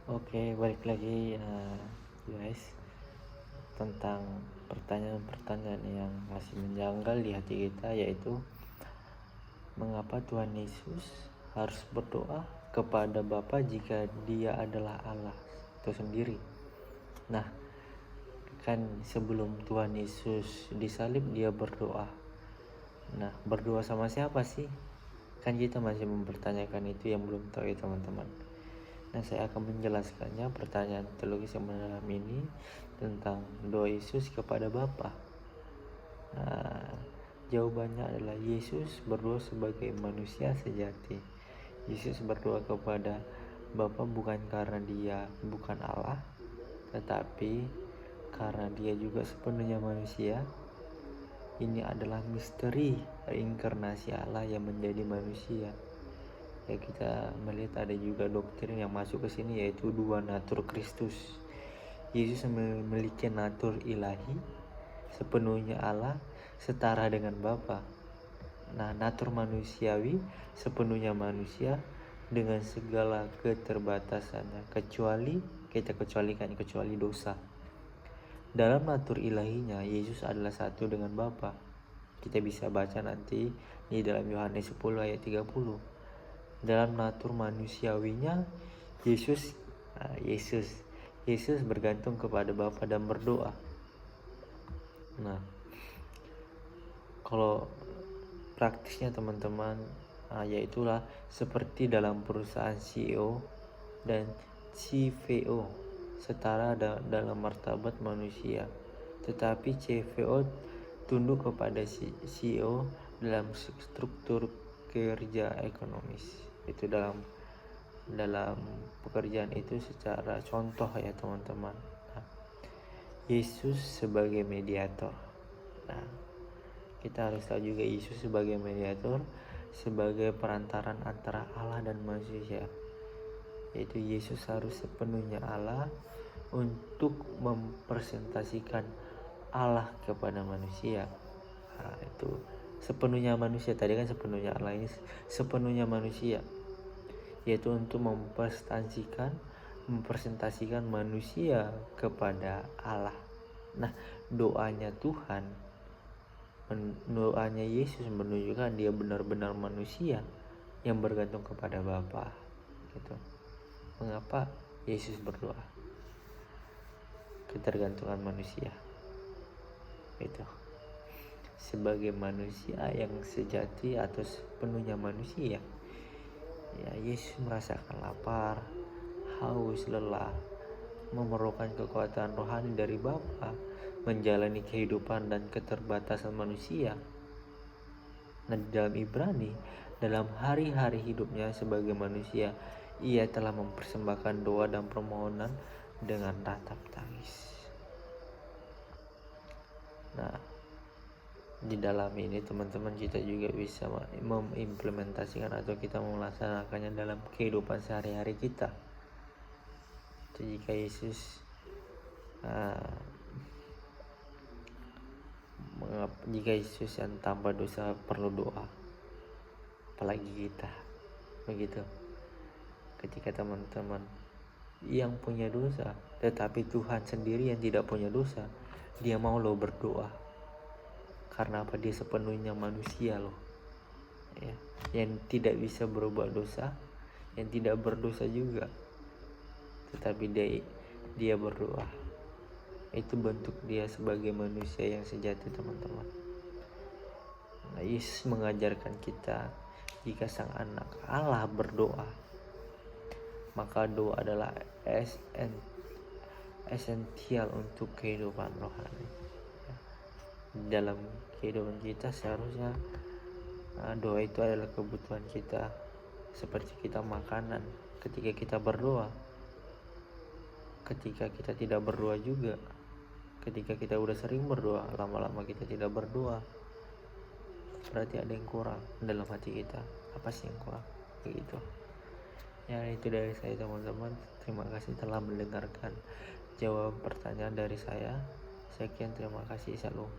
Oke, balik lagi guys, tentang pertanyaan-pertanyaan yang masih menjanggal di hati kita, yaitu mengapa Tuhan Yesus harus berdoa kepada Bapa jika Dia adalah Allah itu sendiri. Nah, kan sebelum Tuhan Yesus disalib Dia berdoa. Nah, berdoa sama siapa sih? Kan kita masih mempertanyakan itu yang belum tahu ya teman-teman. Nah, saya akan menjelaskannya pertanyaan teologis yang mendalam ini tentang doa Yesus kepada Bapa. Nah, jawabannya adalah Yesus berdoa sebagai manusia sejati. Yesus berdoa kepada Bapa bukan karena Dia bukan Allah, tetapi karena Dia juga sepenuhnya manusia. Ini adalah misteri reinkarnasi Allah yang menjadi manusia. Ya, kita melihat ada juga doktrin yang masuk ke sini, yaitu dua natur Kristus. Yesus memiliki natur ilahi, sepenuhnya Allah, setara dengan Bapa. Nah, natur manusiawi, sepenuhnya manusia dengan segala keterbatasannya, kecuali dosa. Dalam natur ilahinya, Yesus adalah satu dengan Bapa. Kita bisa baca nanti di dalam Yohanes 10 ayat 30. Dalam natur manusiawinya, Yesus bergantung kepada Bapa dan berdoa. Nah, kalau praktisnya teman-teman, yaitulah seperti dalam perusahaan CEO dan CVO setara dalam martabat manusia, tetapi CVO tunduk kepada CEO dalam struktur kerja ekonomis. Itu dalam pekerjaan itu secara contoh ya teman-teman. Nah, Yesus sebagai mediator. Nah, kita harus tahu juga Yesus sebagai mediator, sebagai perantaran antara Allah dan manusia. Yaitu Yesus harus sepenuhnya Allah untuk mempresentasikan Allah kepada manusia. Nah, itu sepenuhnya manusia, tadi kan sepenuhnya Allah, ini sepenuhnya manusia, yaitu untuk mempresentasikan manusia kepada Allah. Nah, doanya Yesus menunjukkan Dia benar-benar manusia yang bergantung kepada Bapa. Gitu. Mengapa Yesus berdoa? Ketergantungan manusia. Itu. Sebagai manusia yang sejati atau sepenuhnya manusia, ya, Yesus merasakan lapar, haus, lelah, memerlukan kekuatan rohani dari Bapa, menjalani kehidupan dan keterbatasan manusia. Nah, di dalam Ibrani, dalam hari-hari hidupnya sebagai manusia, Ia telah mempersembahkan doa dan permohonan dengan ratap tangis. Nah, di dalam ini teman-teman kita juga bisa mengimplementasikan atau kita melaksanakannya dalam kehidupan sehari-hari kita. Jika Yesus yang tanpa dosa perlu doa, apalagi kita, begitu. Ketika teman-teman yang punya dosa, tetapi Tuhan sendiri yang tidak punya dosa, Dia mau lo berdoa. Karena apa? Dia sepenuhnya manusia loh, ya, yang tidak bisa berbuat dosa, yang tidak berdosa juga, tetapi dia berdoa. Itu bentuk Dia sebagai manusia yang sejati teman-teman. Nah, Yesus mengajarkan kita, jika sang anak Allah berdoa, maka doa adalah esensial untuk kehidupan rohani. Dalam kehidupan kita seharusnya doa itu adalah kebutuhan kita, seperti kita makanan. Ketika kita berdoa, ketika kita tidak berdoa juga, ketika kita udah sering berdoa, lama-lama kita tidak berdoa, berarti ada yang kurang dalam hati kita. Apa sih yang kurang? Begitu. Ya, itu dari saya teman-teman. Terima kasih telah mendengarkan jawaban pertanyaan dari saya. Sekian, terima kasih. Salam.